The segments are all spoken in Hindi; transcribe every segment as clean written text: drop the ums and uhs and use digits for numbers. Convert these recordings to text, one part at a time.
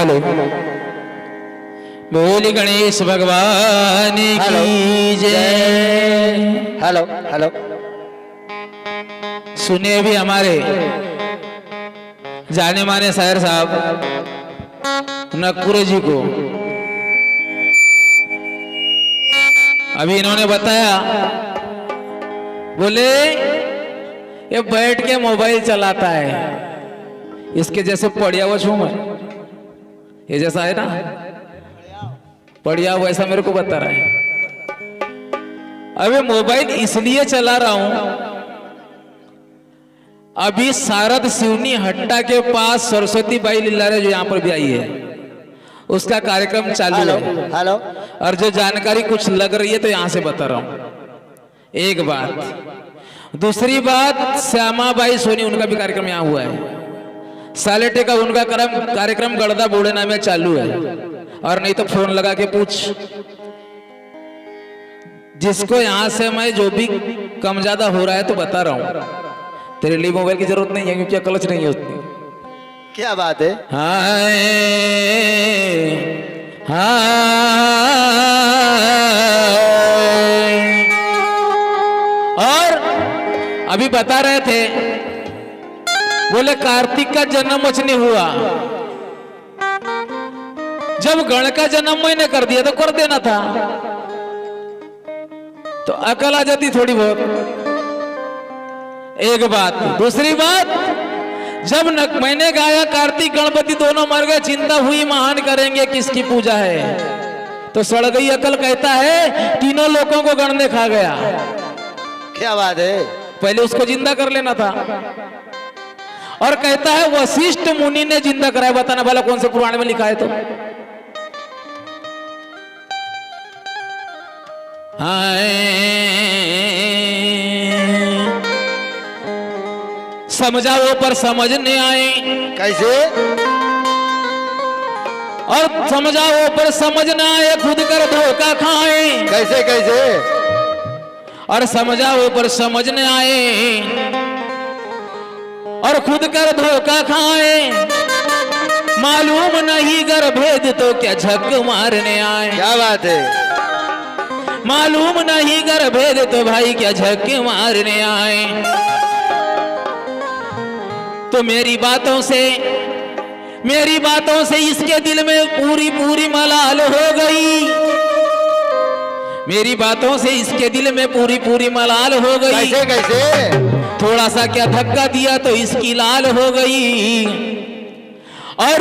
हेलो। बोल गणेश भगवान की जय। Hello hello. सुने भी हमारे जाने माने शायर साहब नकपुरे जी को, अभी इन्होंने बताया, बोले ये बैठ के मोबाइल चलाता है, इसके जैसे पढ़िया हुआ छू मैं, ये जैसा है ना पढ़िया वैसा मेरे को बता रहा है। अबे मोबाइल इसलिए चला रहा हूं, अभी शारद सिवनी हट्टा के पास सरस्वती बाई लीलारे जो यहां पर भी आई है, उसका कार्यक्रम चालू है। हेलो। और जो जानकारी कुछ लग रही है तो यहां से बता रहा हूं। एक बात। दूसरी बात, श्यामा बाई सोनी उनका भी कार्यक्रम यहां हुआ है। सालेटे का उनका कार्यक्रम गड़दा बूढ़े नामे चालू है। और नहीं तो फोन लगा के पूछ, जिसको यहां से मैं जो भी कम ज्यादा हो रहा है तो बता रहा हूं, तेरे लिए मोबाइल की जरूरत नहीं है क्योंकि क्लच नहीं है उसमें। क्या बात है? हाय हाय। और अभी बता रहे थे, बोले कार्तिक का जन्म नहीं हुआ, जब गण का जन्म मैंने कर दिया तो कर देना था, तो अकल आ जाती थोड़ी बहुत। एक बात। दूसरी बात, जब मैंने गाया कार्तिक गणपति दोनों मर गए, चिंता हुई महान करेंगे किसकी पूजा है, तो सड़ गई अकल। कहता है तीनों लोगों को गण ने खा गया। क्या बात है? पहले उसको जिंदा कर लेना था। और कहता है वशिष्ठ मुनि ने जिंदा कराया। बताना वाला कौन से पुराण में लिखा है? तो समझाओ पर समझने आए। कैसे? और समझाओ पर समझ ना आए, खुद कर धोखा खाए। कैसे कैसे? और समझाओ पर समझ न आए, और खुद कर धोखा खाए। मालूम नहीं गर भेद तो क्या झक मारने आए। क्या बात है? मालूम नहीं गर भेद तो भाई क्या झक मारने आए। तो मेरी बातों से इसके दिल में पूरी पूरी मलाल हो गई। मेरी बातों से इसके दिल में पूरी पूरी मलाल हो गई। कैसे कैसे? थोड़ा सा क्या धक्का दिया तो इसकी लाल हो गई। और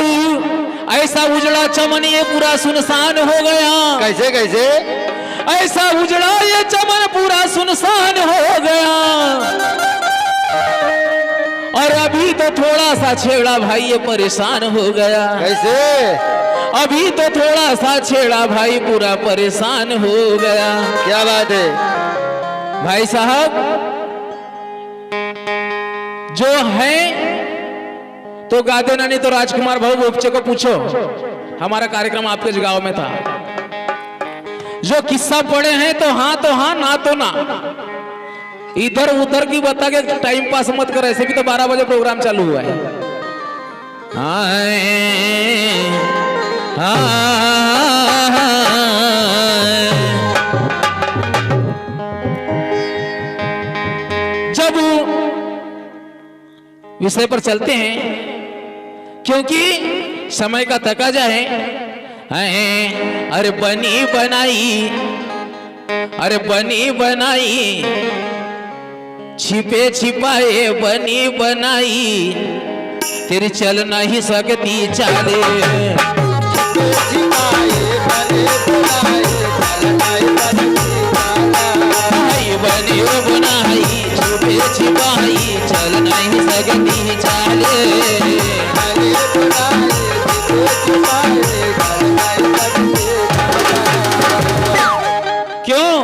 ऐसा उजड़ा चमन ये पूरा सुनसान हो गया। कैसे कैसे? ऐसा उजड़ा ये चमन पूरा सुनसान हो गया। और अभी तो थोड़ा सा छेड़ा भाई ये परेशान हो गया। कैसे? अभी तो थोड़ा सा छेड़ा भाई पूरा परेशान हो गया। क्या बात है? भाई साहब जो है तो गा देना, नहीं तो राजकुमार भाऊ बोपचे को पूछो, हमारा कार्यक्रम आपके गांव में था। जो किस्सा पढ़े हैं तो हाँ ना तो ना। इधर उधर की बता के टाइम पास मत कर, ऐसे भी तो 12 बजे प्रोग्राम चालू हुआ है। जब विषय पर चलते हैं, क्योंकि समय का तकाजा है। अरे बनी बनाई छिपे छिपाए बनी बनाई, तेरी चल नहीं सकती चाले। बनी बनाई छिपे छिपाई, चल नहीं सकती चाले। क्यों?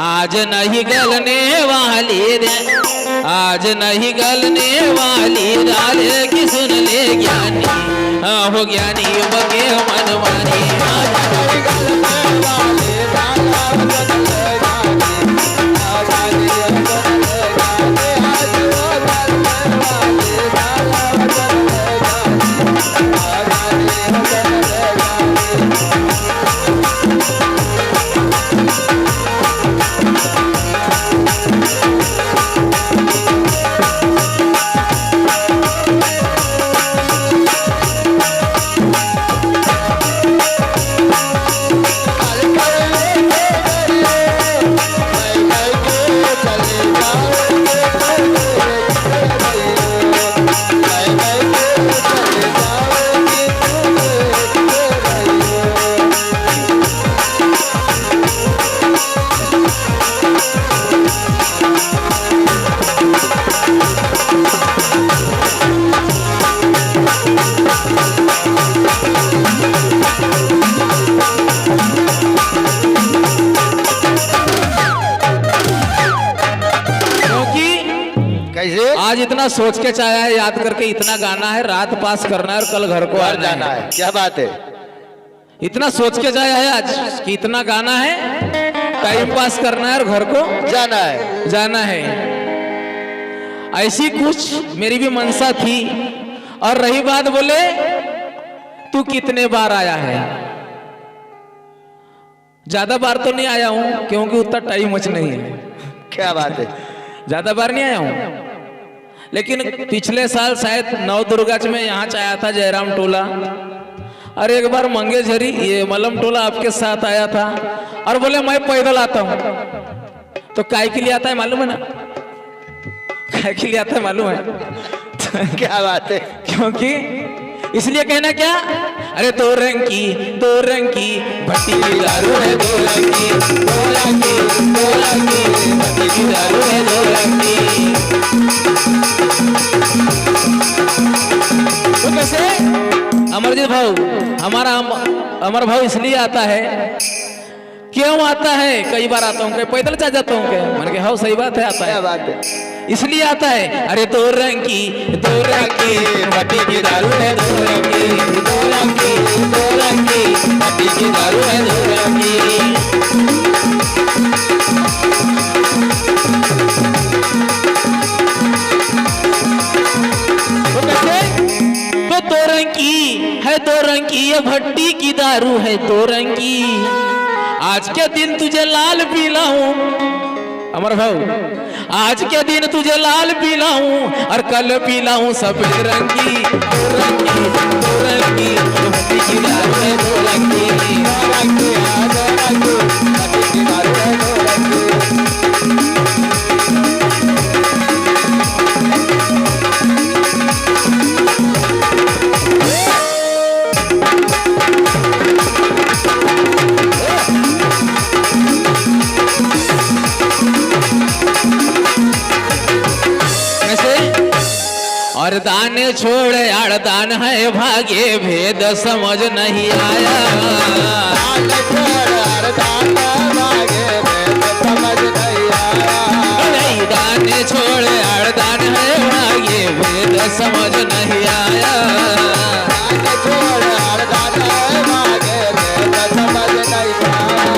आज नहीं गलने वाली रे, आज नहीं गलने वाली डाले की सुन ले ज्ञानी। हो ज्ञानी बगे मनमानी। आज नहीं गलने वाली डाले कैसे? आज इतना सोच के चाहे है, याद करके इतना गाना है, रात पास करना है और कल घर को बाहर आना जाना है। है, क्या बात है? इतना सोच के जाया है आज कि इतना गाना है, टाइम पास करना है और घर को जाना है। जाना है। ऐसी कुछ मेरी भी मनसा थी। और रही बात, बोले तू कितने बार आया है? ज्यादा बार तो नहीं आया हूं, क्योंकि उतना टाइम मच नहीं है। क्या बात है? ज्यादा बार नहीं आया हूं, लेकिन पिछले साल शायद नव दुर्गा में यहाँ आया था, जयराम टोला। और एक बार मंगेझरी ये मलम टोला आपके साथ आया था। और बोले मैं पैदल आता हूं। तो काय के लिए आता है मालूम है ना? काय के लिए आता है मालूम है? क्या बात है? क्योंकि इसलिए कहना क्या, अरे दो रंग की भट्टी की दारू है, दो रंग की भट्टी की दारू है, दो रंग की। तो कैसे अमरजीत भाऊ, हमारा अमर भाऊ इसलिए आता है, क्यों आता है? कई बार आता हूँ, पैदल चला जाता हूँ, क्या मैंने कहा हाँ सही बात है, आता क्या है। बात है? इसलिए आता है, अरे दो रंग की भट्टी की दारू है, दो रंग की भट्टी की दारू है, दो रंग की। तो कैसे? तो दो रंग की है, दो रंग की ये भट्टी की दारू है, दो रंग की। आज के दिन तुझे लाल पिलाऊं अमर भाऊ, आज के दिन तुझे लाल पिलाऊं और कल पिलाऊं सफेद रंग की, दो रंग की, दो रंग की भट्टी की दारू है, दो रंग की, दो रंग की, दो रंग की भट्टी की दारू है, दो रंग की। और दान छोड़ यार दान है भागे, भेद समझ नहीं आया। दान छोड़ यार दान भागे, भेद समझ नहीं आया। नहीं दान छोड़ यार दान है भागे, भेद समझ नहीं आया। दान छोड़ यार दान भागे, भेद समझ नहीं आया।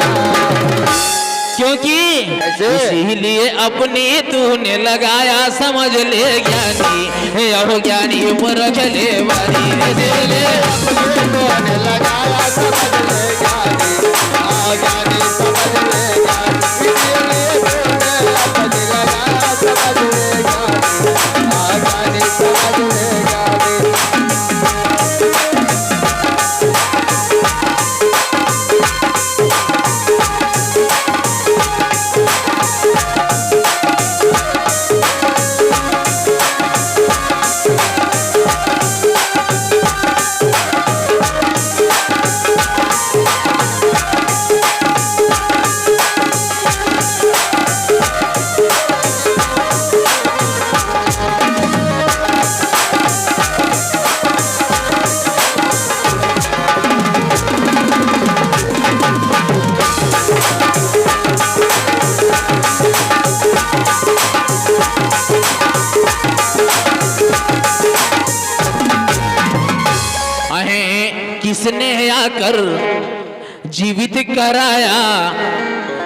क्योंकि कैसे? इसीलिए अपनी तूने लगाया, समझ ले ज्ञानी अब ज्ञानी परख ले वारी, इसीलिए अपने तूने लगाया, समझ ले ज्ञानी, ज्ञानी समझ ले ज्ञानी। इसीलिए तूने अपने लगाया, समझ ले ज्ञानी, ज्ञानी समझ ले ज्ञानी। किसने आकर जीवित कराया,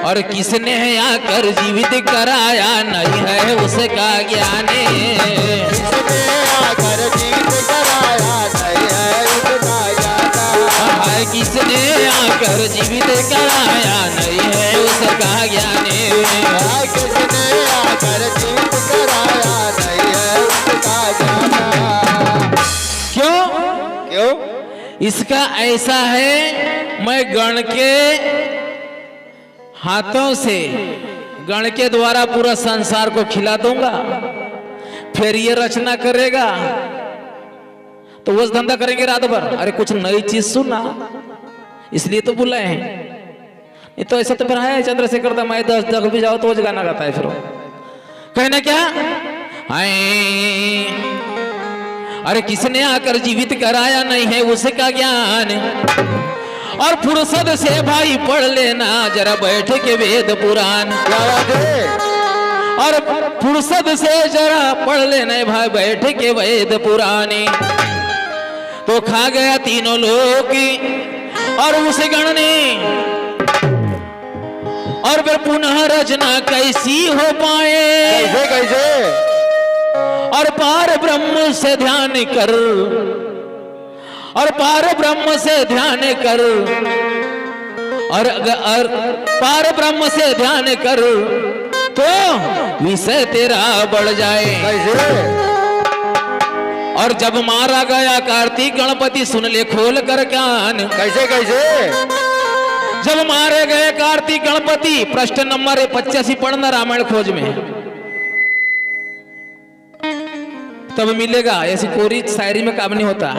और किसने आकर जीवित कराया, नहीं है उसका ज्ञान। किसने आकर जीवित कराया, नहीं है उसका ज्ञान। किसने आकर जीवित कराया, नहीं है उसका ज्ञान। किसने आकर जीवित कराया, नहीं है उसका ज्ञान। क्यों? क्यों? इसका ऐसा है, मैं गण के हाथों से, गण के द्वारा पूरा संसार को खिला दूंगा, फिर ये रचना करेगा तो वो धंधा करेंगे रात भर। अरे कुछ नई चीज सुना, इसलिए तो बुलाए हैं। ये तो ऐसा तो फिर है चंद्रशेखर दा मैं 10 जगह भी जाओ तो वो गाना गाता है। फिर कहना क्या, अरे किसने आकर जीवित कराया, नहीं है उसका ज्ञान। और फुर्सत से भाई पढ़ लेना जरा बैठ के वेद पुराण। और फुर्सत से जरा पढ़ लेने भाई बैठ के वेद पुराने। तो खा गया तीनों लोग और उस गण ने, और फिर पुनः रचना कैसी हो पाए। कैसे कैसे? और पार ब्रह्म से ध्यान कर, और पार ब्रह्म से ध्यान कर, और पार ब्रह्म से ध्यान कर तो विषय तेरा बढ़ जाए। कैसे? और जब मारा गया कार्तिक गणपति, सुन ले खोल कर कान। कैसे कैसे? जब मारे गए कार्तिक गणपति, प्रश्न नंबर 85 पढ़ना रामायण खोज में, तब मिलेगा। ऐसी कोरी शायरी में काम नहीं होता,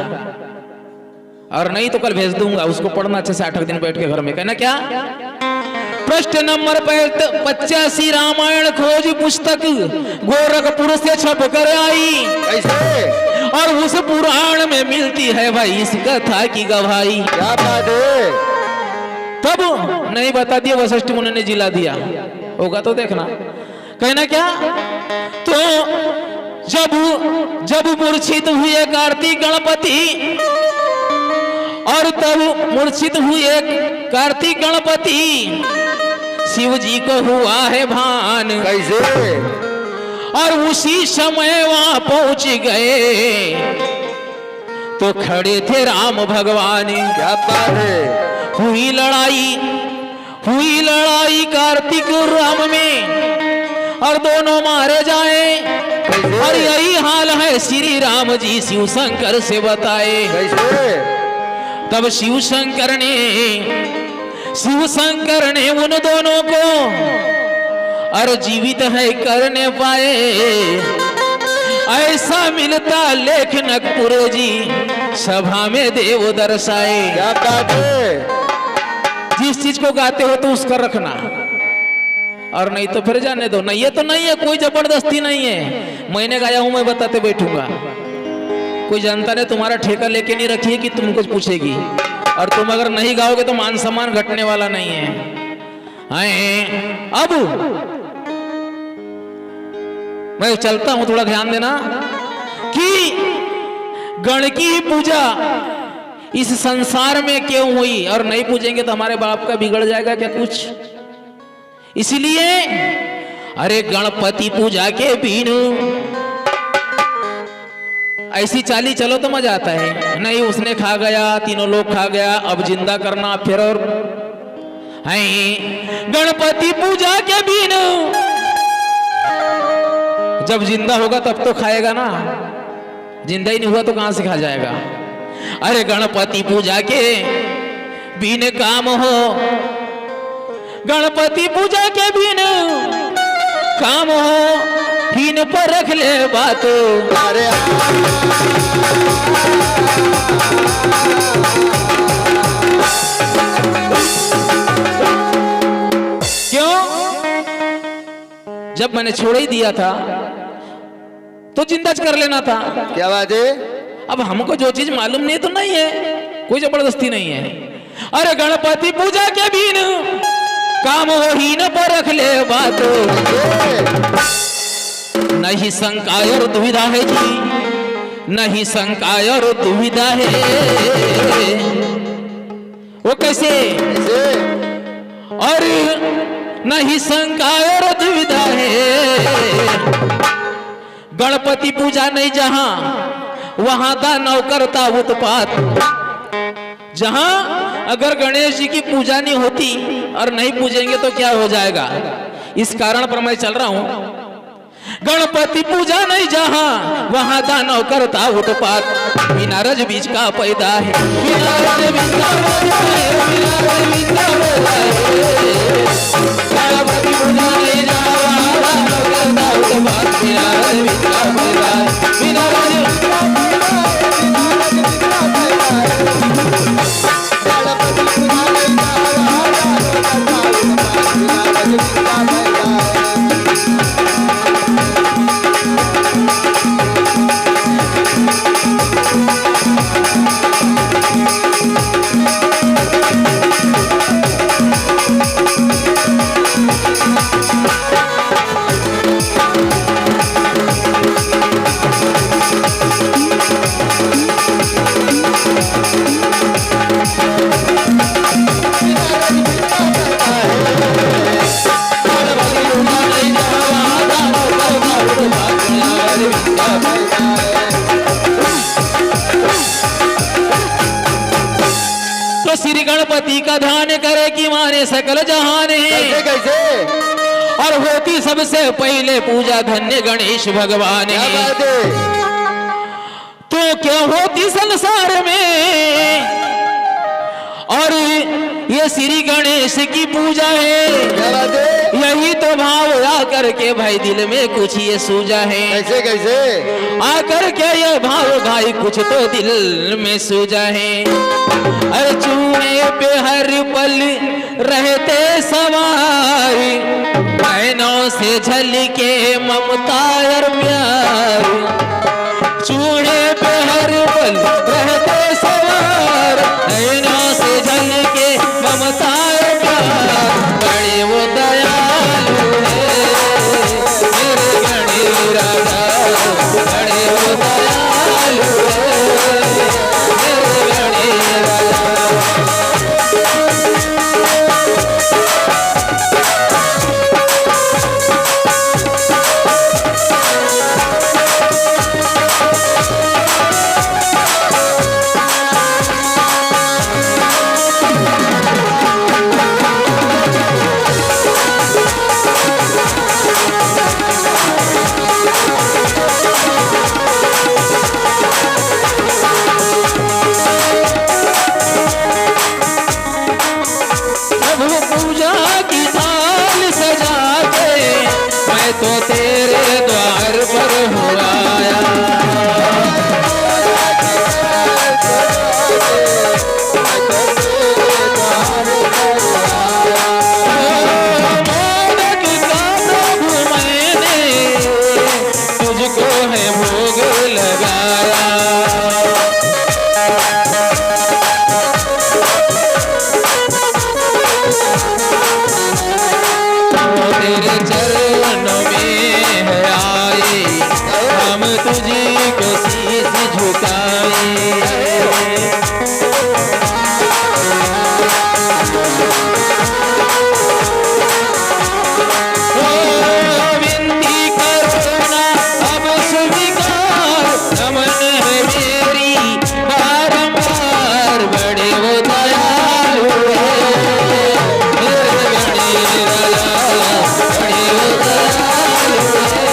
और नहीं तो कल भेज दूंगा उसको, पढ़ना अच्छे से 8 दिन बैठ के घर में। कहना क्या? प्रश्न नंबर 85 रामायण खोज पुस्तक गोरखपुर से छप कर आई। कैसे? और उस पुराण में मिलती है भाई इस कथा की गवाही। क्या बात है? तब नहीं बता दिया, वशिष्ठ मुनि ने जिला दिया होगा तो देखना। कहना क्या? तो जब मूर्छित हुए कार्तिक गणपति, और तब मूर्छित हुए कार्तिक गणपति, शिव जी को हुआ है भान। कैसे? और उसी समय वहां पहुंच गए तो खड़े थे राम भगवान। क्या बात है? हुई लड़ाई कार्तिक और राम में, और दोनों मारे जाए। कैसे? और यही हाल है श्री राम जी शिव शंकर से बताए। कैसे? तब शिव शंकर ने उन दोनों को और जीवित है करने पाए। ऐसा मिलता लेखनकपुर जी सभा में देव दर्शाए। क्या बात है? जिस चीज को गाते हो तो उसका रखना, और नहीं तो फिर जाने दो। नहीं है तो नहीं है, कोई जबरदस्ती नहीं है। मैंने गाया हूं, मैं बताते बैठूंगा। कोई जनता ने तुम्हारा ठेका लेके नहीं रखी है कि तुम कुछ पूछेगी, और तुम अगर नहीं गाओगे तो मान सम्मान घटने वाला नहीं है। अब मैं चलता हूं, थोड़ा ध्यान देना कि गण की पूजा इस संसार में क्यों हुई, और नहीं पूजेंगे तो हमारे बाप का बिगड़ जाएगा क्या कुछ। इसलिए अरे गणपति पूजा के बिनु ऐसी चाली चलो तो मजा आता है। नहीं उसने खा गया, तीनों लोग खा गया, अब जिंदा करना फिर। और गणपति पूजा के बिनु जब जिंदा होगा तब तो खाएगा ना, जिंदा ही नहीं हुआ तो कहां से खा जाएगा। अरे गणपति पूजा के बिन काम हो, गणपति पूजा के बिन काम हो, हिन पर रख ले बात। अरे क्यों? जब मैंने छोड़ ही दिया था तो जिंदा कर लेना था। क्या बात है? अब हमको जो चीज मालूम नहीं तो नहीं है, कोई जबरदस्ती नहीं है। अरे गणपति पूजा के बिन काम हो, ही न पर रख ले बात। नहीं शंका और दुविधा है जी, नहीं शंका और दुविधा है। वो कैसे? और नहीं शंका और दुविधा है। गणपति पूजा नहीं जहां, वहां दानव करता उत्पात। जहां अगर गणेश जी की पूजा नहीं होती और नहीं पूजेंगे तो क्या हो जाएगा, इस कारण पर मैं चल रहा हूं। गणपति पूजा नहीं जहां, वहां दानव करता उत्पात। बिना रज बीज का पैदा है, बिना रज बीज का पैदा है, बिना रज बीज का पैदा है। गणपति पूजा नहीं जहां, वहां दानव करता उत्पात। बिना रज बीज का पैदा है, बिना रज बीज का पैदा है, बिना रज बीज का पैदा है। गणपति पूजा नहीं जहां, वहां दानव करता उत्पात। बिना रज बीज का पैदा है। फायदा है। तो श्री गणपति का ध्यान करे कि माने सकल जहान कैसे है, कैसे और होती सबसे पहले पूजा धन्य गणेश भगवान क्या है। बात है। तो क्या होती संसार में, और ये श्री गणेश की पूजा है। क्या बात है। यही तो भाव आकर के भाई दिल में कुछ ये सूझा है। कैसे कैसे आकर के ये भाव भाई कुछ तो दिल में सूझा है। अरे चूहे पे हर पल रहते सवार, बहनों से झलके ममता और प्यार। चूहे पे हर पल रहते सवार, बहनों से झलके ममता और प्यार। बड़े वो दयालु है मेरे गणेश राजा, बड़े वो दयालु है मेरे गणेश राजा। प्रभु पूजा की थाल सजा के मैं तो तेरे द्वार पर हूँ आया। मोदक का प्रभु मैंने तुझको है भोग लगाया। तेरे चरणों में है आए, हम तुझे को शीश झुकाए। ओ विनती करुणा अब स्वीकार, नमन है मेरी बारंबार। बड़े वो दयालु है मेरे गणेश राजा, बड़े वो दयालु है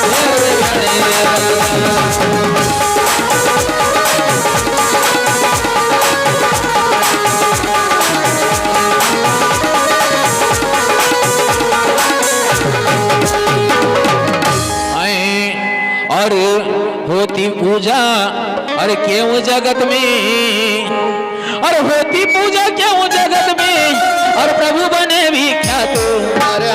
मेरे गणेश राजा। आए और होती पूजा और क्यों जगत में, और होती पूजा क्यों जगत में, और प्रभु बने भी ख्यात। अरे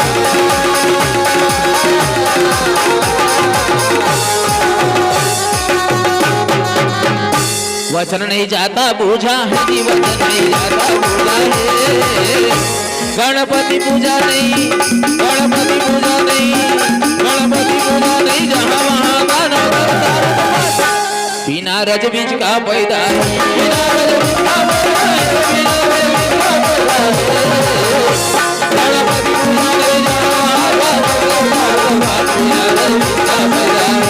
वचन नहीं जाता बूझा है जी, वचन नहीं जाता बूझा है। गणपति पूजा नहीं, गणपति पूजा नहीं, गणपति पूजा नहीं, जहाँ वहाँ गाना करता रहता। बिना रज बीज का पैदा है, बिना रज बीज का पैदा है, बिना रज बीज का पैदा है। गणपति पूजा नहीं, जहाँ वहाँ गाना करता रहता। बिना रज बीज का पैदा है।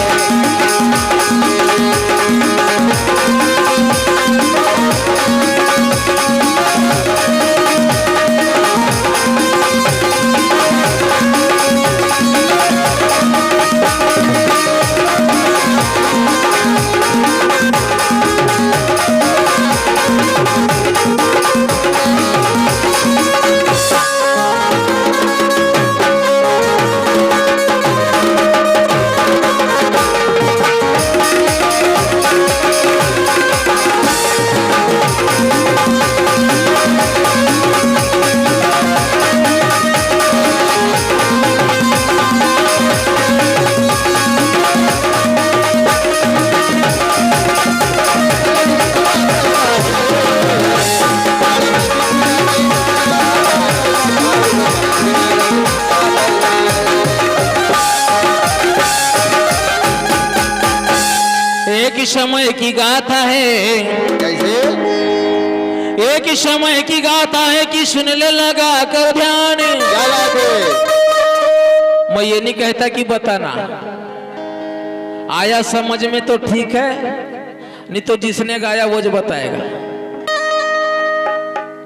एक समय की गाथा है, कैसे एक समय की गाथा है कि सुन ले लगा कर ध्यान। क्या बात है। मैं ये नहीं कहता कि बताना, आया समझ में तो ठीक है, नहीं तो जिसने गाया वो जो बताएगा।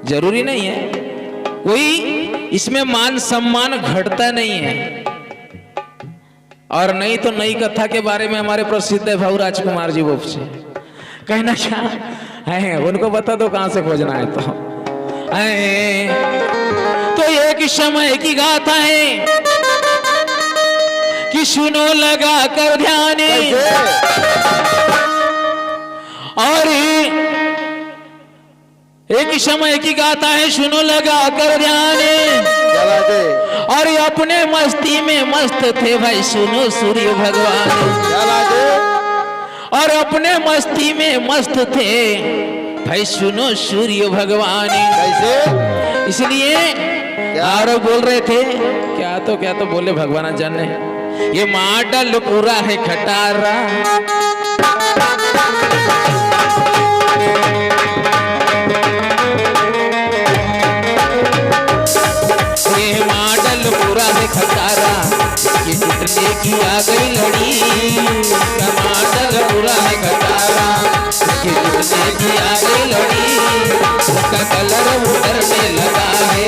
जरूरी नहीं है, कोई इसमें मान सम्मान घटता नहीं है। और नहीं तो नई कथा के बारे में हमारे प्रसिद्ध है भाऊ राजकुमार जी वो से कहना क्या है, उनको बता दो कहां से खोजना है। तो एक समय की गाथा है कि सुनो लगा कर ध्यान, और एक समय की गाथा है सुनो लगा कर ध्यान। क्या बात है, और अपने मस्ती में मस्त थे भाई सुनो सूर्य भगवान। क्या बात है, और अपने मस्ती में मस्त थे भाई सुनो सूर्य भगवान। कैसे, इसलिए और बोल रहे थे क्या तो बोले भगवान जाने, ये मॉडल पूरा है खटारा, ये मॉडल पूरा है खटारा, ये जितने की आ गई लड़ी, मॉडल पूरा है खटारा, ये जितने की आ गई लड़ी, उसका कलर उतरने लगा है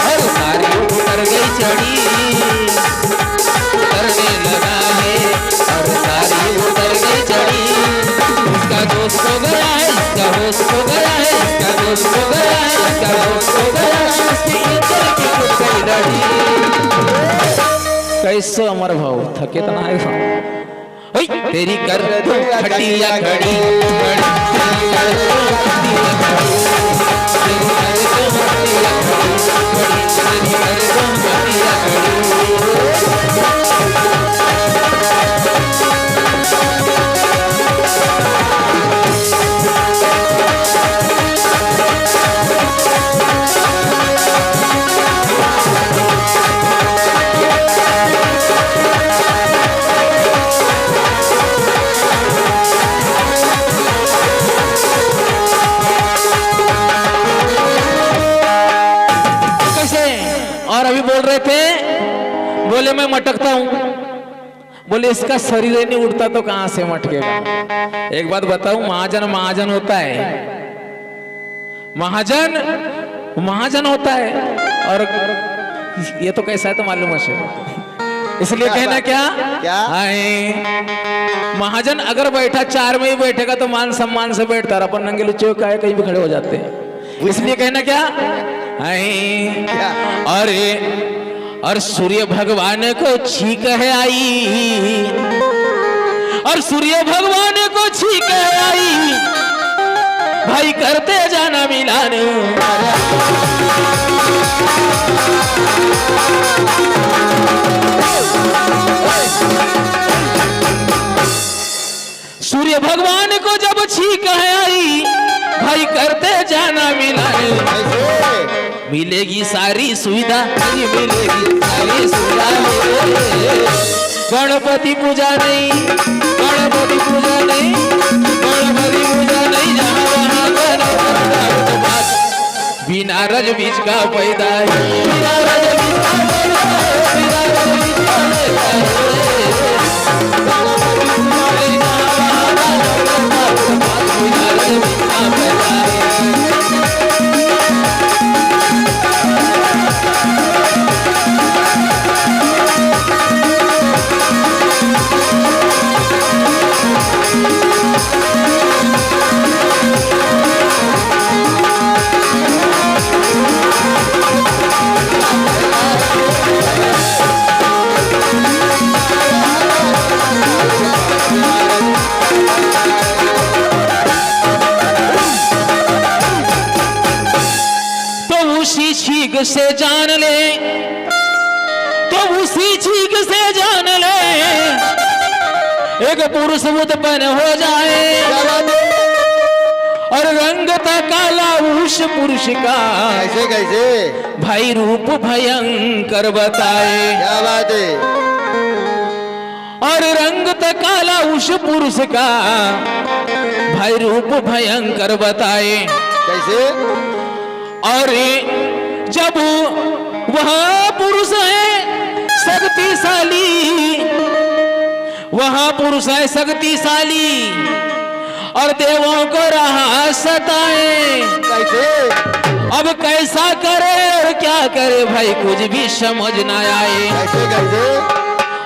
और सारी उतर गई चढ़ी, उतरने लगा है और सारी उतर गई चढ़ी। इसका दोस्त हो गया है, इसका होश हो गया है, इसका दोस्त हो गया है, इसका होश हो गया है, इसकी अंदर की टूट गई लड़ी। कैसो अमर भाव थके तना है ओए तेरी कर दो खटिया खड़ी, तेरी कर दो खटिया खड़ी, तेरी कर दो खटिया खड़ी, तेरी कर दो खटिया खड़ी। और अभी बोल रहे थे, बोले मैं मटकता हूं, बोले इसका शरीर ही नहीं उठता तो कहां से मटकेगा। एक बात बताऊं, महाजन महाजन होता है, महाजन महाजन होता है, और ये तो कैसा है तो मालूम है, इसलिए कहना क्या आए महाजन अगर बैठा चार में ही बैठेगा तो मान सम्मान से बैठता, अपन नंगे लुच्चे का है कहीं भी खड़े हो जाते हैं। इसलिए कहना क्या और सूर्य भगवान को छींक है आई, और सूर्य भगवान को छींक है आई, भाई करते जाना मिलान। सूर्य भगवान को जब छींक है आई, भाई करते जाना मिलान। मिलेगी सारी सुविधा, मिलेगी सारी सुविधा। गणपति पूजा नहीं, गणपति पूजा नहीं, गणपति पूजा नहीं, जहाँ वहाँ बिना रज बीज का पैदा है, बिना रज बीज का पैदा है, बिना रज बीज का पैदा है। बिना रज बीज का पैदा है। छींक से जान ले, तो उसी छींक से जान ले, एक पुरुष उत्पन्न हो जाए, और रंग था काला उस पुरुष का, कैसे कैसे भाई रूप भयंकर बताए। क्या बात है, और रंग था काला उस पुरुष का, भाई रूप भयंकर बताए। कैसे, और जब वह पुरुष है शक्तिशाली, वहां पुरुष है शक्तिशाली और देवों को रहा सताए। कैसे अब कैसा करे और क्या करे भाई कुछ भी समझ ना आए। कैसे कैसे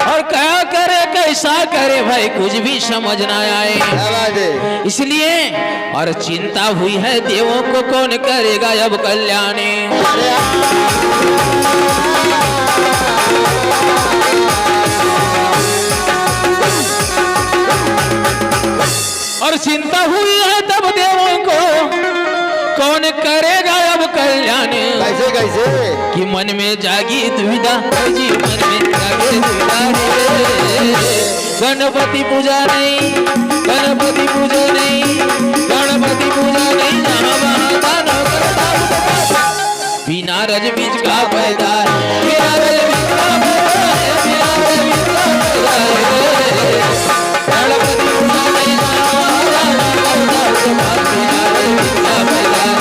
और क्या करे कैसा करे भाई कुछ भी समझ ना आए। क्या बात है? इसलिए और चिंता हुई है देवों को कौन करेगा अब कल्याणी। और चिंता हुई है तब देवों को कौन करेगा अब कल्याण। कैसे कैसे कि मन में जागी दुविधा जी मन में जागी दुविधा रे। गणपति पूजा नहीं गणपति पूजा नहीं गणपति पूजा नहीं जहाँ वहाँ दानव करता बिना रज बीज का पैदा है बिना रज बीज का पैदा है बिना रज बीज का पैदा है। गणपति पूजा नहीं जहाँ वहाँ दानव करता बिना रज बीज का पैदा है।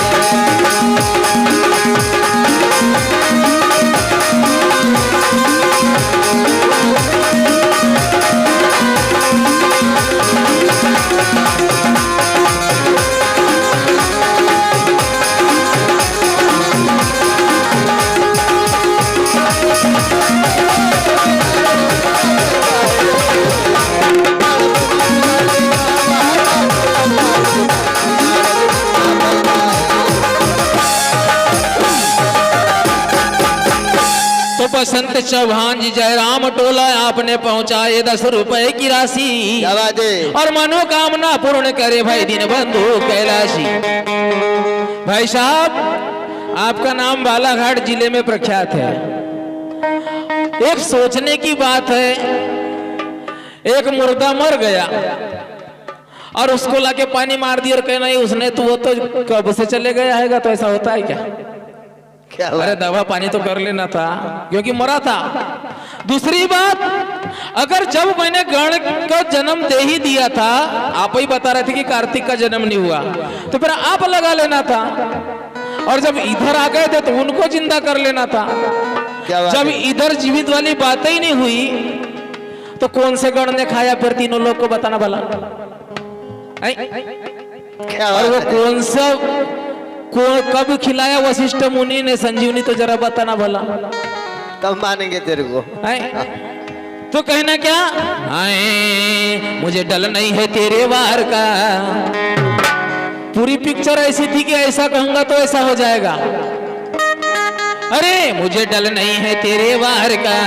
तो बसंत चौहान जी जयराम टोला आपने पहुंचाए 10 रुपए की राशि। क्या बात है? और मनोकामना पूर्ण करे भाई दिन बंधु कैलाशी। भाई साहब आपका नाम बालाघाट जिले में प्रख्यात है। एक सोचने की बात है एक मुर्दा मर गया और उसको लाके पानी मार दिया और कहे नहीं उसने तो वो तो कब से चले गया है। तो ऐसा होता है क्या? क्या अरे दवा पानी तो कर लेना था क्योंकि मरा था। दूसरी बात अगर जब मैंने गण का जन्म दे ही दिया था आप ही बता रहे थे कि कार्तिक का जन्म नहीं हुआ तो फिर आप लगा लेना था। और जब इधर आ गए थे तो उनको जिंदा कर लेना था। क्या बात जब है? इधर जीवित वाली बातें ही नहीं हुई तो कौन से गण ने खाया फिर तीनों लोग को बताना भला। क्या और वो बात है? कौन सा कब खिलाया वशिष्ठ मुनि ने संजीवनी तो जरा बताना भला। कब मानेंगे तेरे को? तो कहना क्या आए मुझे डल नहीं है तेरे वार का। पूरी पिक्चर ऐसी थी कि ऐसा कहूंगा तो ऐसा हो जाएगा। अरे मुझे डल नहीं है तेरे वार का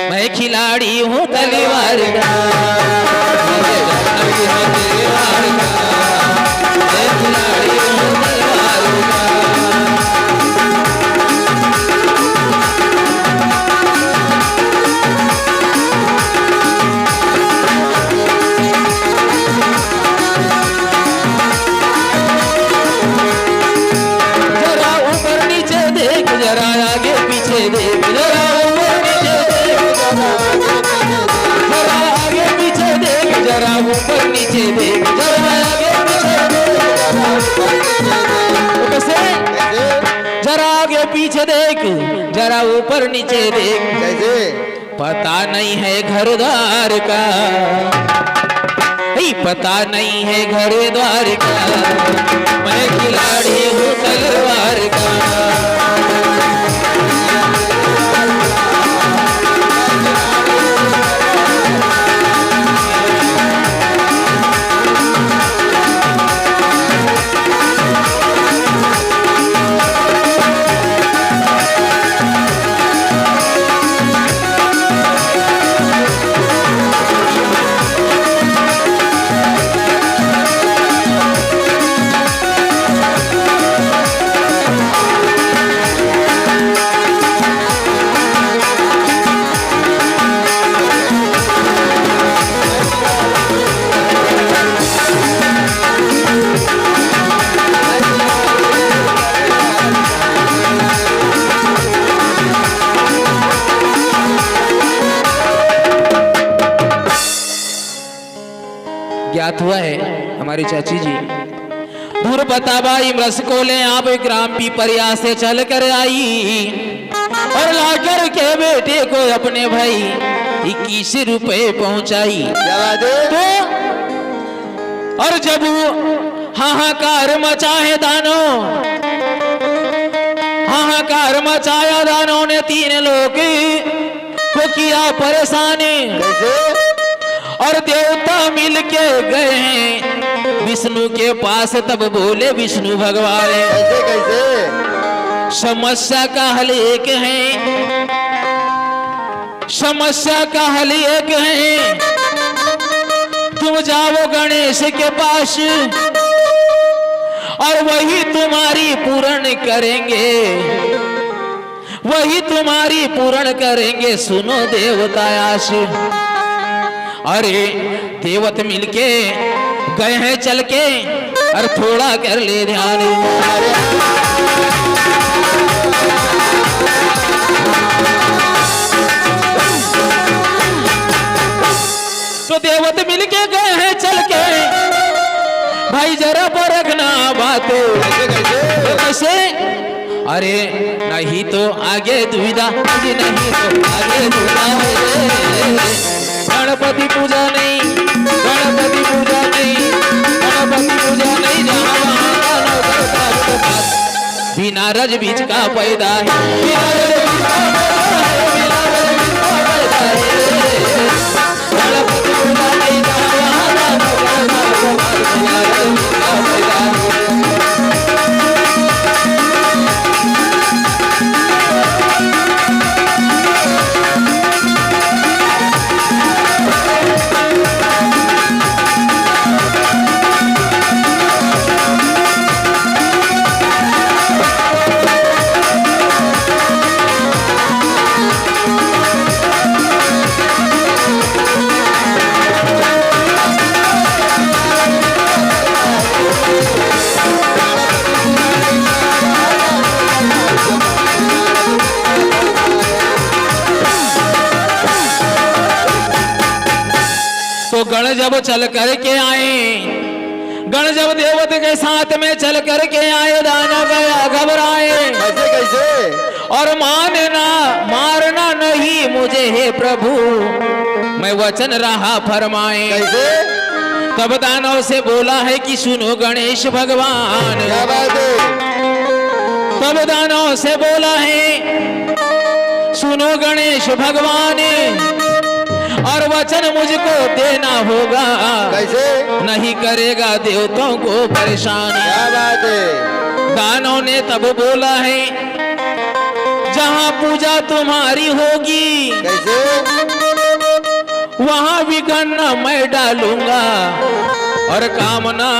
मैं खिलाड़ी हूँ तलवार का। मुझे डल नहीं है तेरे वार का मैं खिलाड़ी हूँ तलवार का। जरा ऊपर नीचे देख जरा आगे पीछे देख जरा ऊपर नीचे देख जरा आगे पीछे देख जरा ऊपर नीचे देख जरा आगे पीछे देख। कैसे? जरा आगे पीछे देख जरा ऊपर नीचे देख। कैसे? पता नहीं है घर द्वार का पता नहीं है घर द्वार का मैं खिलाड़ी हूँ तलवार का। ज्ञात हुआ है हमारी चाची जी दूर बताबाई मृस को ले आप ग्राम पीपरिया से चल कर आई और लाकर के बेटे को अपने भाई 21 रुपए पहुंचाई। क्या बात है? तो और जब हाहाकार मचा है दानों, हाहाकार मचाया दानों ने, 3 लोग को किया परेशानी। कैसे? और देवता मिलके गए हैं विष्णु के पास, तब बोले विष्णु भगवान कैसे कैसे? समस्या का हल एक है, समस्या का हल एक है। तुम जाओ गणेश के पास और वही तुम्हारी पूर्ण करेंगे, वही तुम्हारी पूर्ण करेंगे। सुनो देवतायास। अरे देवत मिलके गए हैं चल के, और थोड़ा कर ले ध्यान। तो देवत मिलके गए हैं चल के, भाई जरा परखना बात। कैसे? कैसे? अरे नहीं तो आगे दुविधा, नहीं तो आगे दुविधा है। गणपति पूजा नहीं, गणपति पूजा नहीं, गणपति पूजा नहीं, जहाँ वहाँ बिना रज बीज का पैदा है, बिना रज बीज का पैदा है, बिना रज बीज का पैदा है। गणपति पूजा नहीं, जहाँ वहाँ बिना रज बीज का पैदा है। तो गण जब चल करके आए, गण जब देवत के साथ में चल करके आए, दाना गया घबराए। कैसे कैसे? और मारना नहीं मुझे हे प्रभु, मैं वचन रहा फरमाए। कैसे? तब दानव से बोला है कि सुनो गणेश भगवान। क्या बात है? तब दानव से बोला है सुनो गणेश भगवान, और वचन मुझको देना होगा, कैसे? नहीं करेगा देवताओं को परेशानी। क्या बात है? दानव ने तब बोला है जहां पूजा तुम्हारी होगी, कैसे? वहां विघ्न मैं डालूंगा, और कामना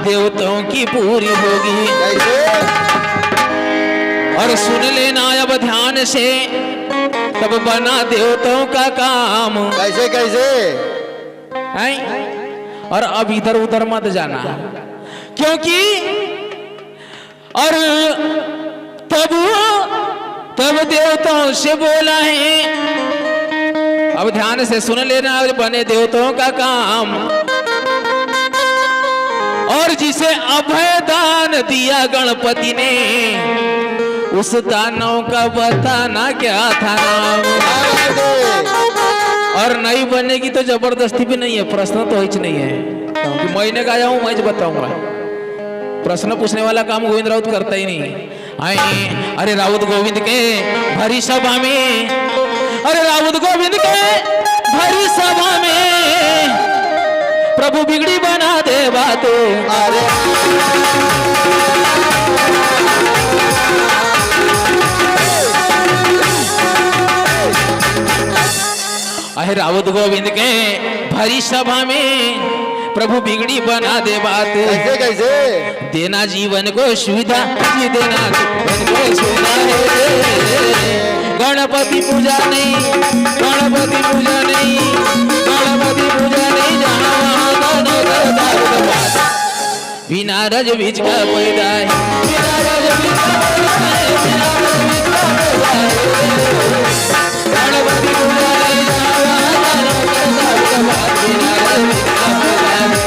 देवताओं की पूरी होगी। कैसे? और सुन लेना अब ध्यान से, तब बना देवताओं का काम। कैसे कैसे? हैं? और अब इधर उधर मत जाना, क्योंकि और तब देवताओं से बोला है, अब ध्यान से सुन लेना, बने देवताओं का काम। और जिसे अभय दान दिया गणपति ने, उस दानव का बताना क्या था नाम। और नहीं बनेगी तो जबरदस्ती भी नहीं है, प्रश्न तो हिच नहीं है, क्योंकि मैंने गाया हूं मैं बताऊंगा। प्रश्न पूछने वाला काम गोविंद राउत करता ही नहीं। आए अरे राउत गोविंद के भरी सभा में, अरे राउत गोविंद के भरी सभा में, प्रभु बिगड़ी बना दे बात। अरे राउत गोविंद के भरी सभा में, प्रभु बिगड़ी बना दे बात। कैसे कैसे? देना जीवन को सुविधा, जी देना जीवन को सुविधा है। गणपति पूजा नहीं, गणपति पूजा नहीं, गणपति पूजा नहीं, जहाँ वहाँ बिना रज बीज का पैदा है, बिना रज बीज का पैदा है, बिना रज बीज का पैदा है। गणपति पूजा नहीं, जहाँ वहाँ बिना रज बीज का पैदा है।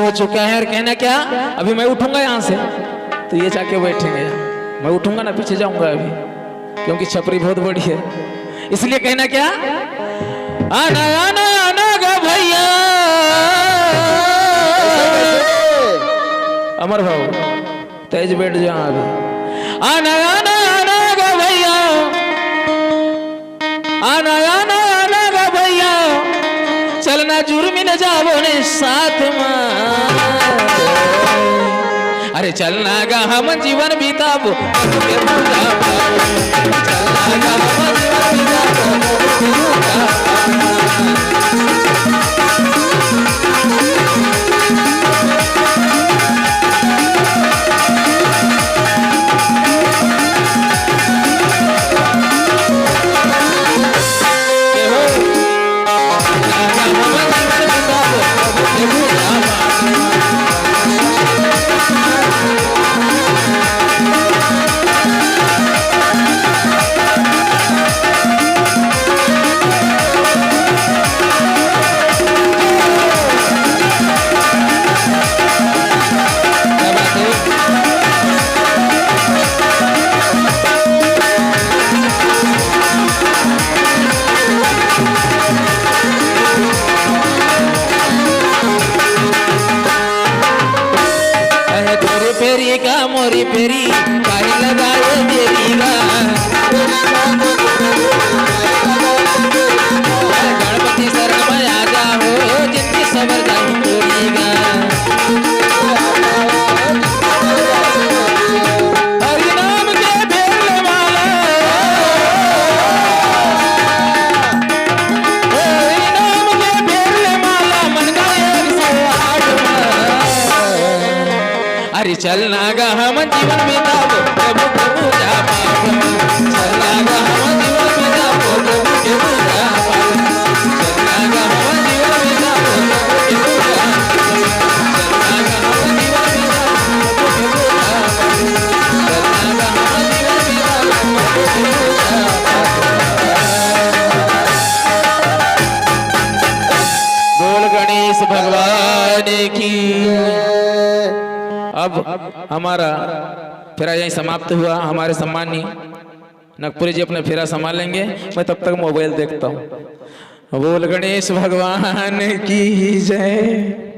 हो चुका है। और कहना क्या, अभी मैं उठूंगा यहाँ से तो ये जाके बैठेंगे, मैं उठूंगा ना पीछे जाऊंगा अभी, क्योंकि छपरी बहुत बड़ी है। इसलिए कहना क्या, आना आना आना गा भैया। अमर भाव तेज बैठ जा अभी। आना आना आना गा भैया, आना आना आना गा भैया, चलना जुर्मी न जावो ने साथ में। अरे चलना गा हम जीवन बिताबो, चलना गा हम जीवन बिताबो। फेरी का मोरी फेरी काहे लगाए तेरी गा, गणपति शरण में आ जाओ जिनकी सबर जाऊं तोरी गा। हरि नाम के भेलने वाला, हरि नाम के भेलने वाला, मन का 108। अरे चलना गा हम जीवन बिताबो, प्रभु के पूजा पाठ में। चलना गा हम जीवन बिताबो, प्रभु के पूजा पाठ में। चलना गा हम जीवन बिताबो, प्रभु के पूजा पाठ में। चलना गा हम जीवन बिताबो, प्रभु के पूजा पाठ में। चलना गा हम जीवन बिताबो, प्रभु के पूजा पाठ में। बोल गणेश भगवान की। अब हमारा फेरा यहीं समाप्त हुआ। हमारे सम्मानी नगपुरी जी अपना फेरा संभाल लेंगे, मैं तब तक मोबाइल देखता हूँ। बोल गणेश भगवान की जय।